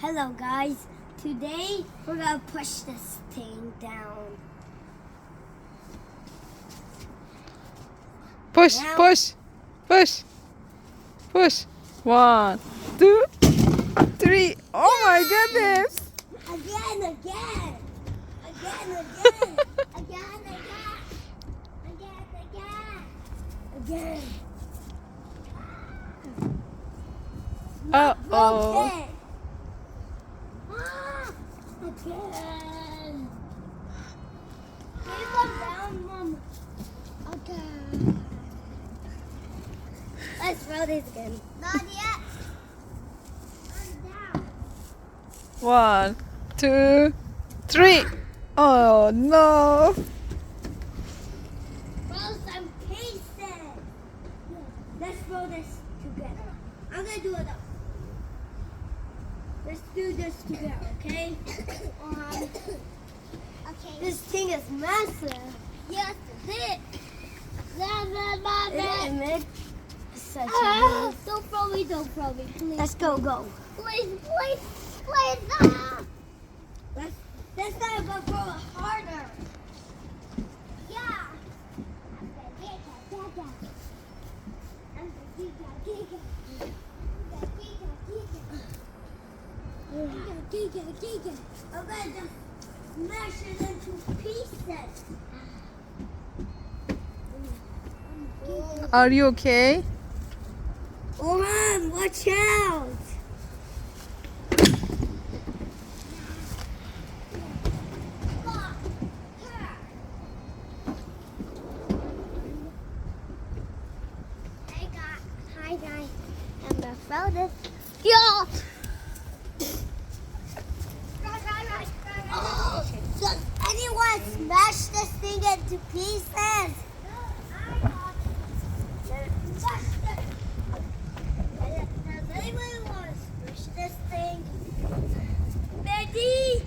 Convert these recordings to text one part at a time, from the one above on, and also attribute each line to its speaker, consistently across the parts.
Speaker 1: Hello guys, today we're gonna push this thing down.
Speaker 2: Push,
Speaker 1: Now-
Speaker 2: push, push, push. 1, 2, 3. Oh my goodness!
Speaker 1: Again. Again.
Speaker 2: Uh-oh.
Speaker 1: Okay. Again. Keep them down, Mom. Okay. Let's throw this again. Not yet. I'm down.
Speaker 2: 1, 2, 3. Oh no!
Speaker 1: Throw some pieces. Let's throw this together. I'm gonna do it up. Let's do this together, okay? Okay. This thing is massive. Yes, it is. It makes such a mess. Don't throw me, please. Let's go. Please. Let's go harder. Yeah. I'm gonna just smash it into pieces.
Speaker 2: Are you okay?
Speaker 1: Mom, watch out! Hi guys, I'm gonna throw this. Yeah! Does anyone smash this thing into pieces? Does anyone want to smash this thing? Betty!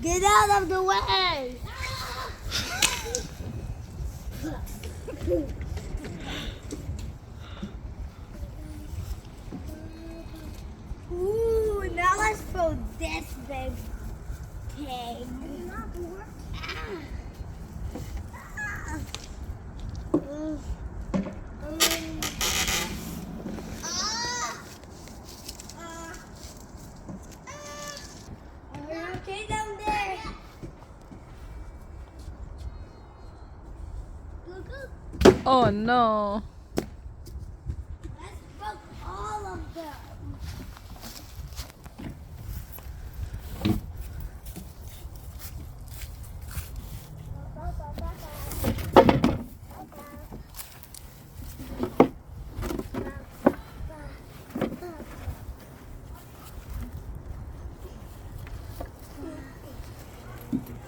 Speaker 1: Get out of the way! Ooh, now let's throw this big pig. Are you okay down there?
Speaker 2: Oh no!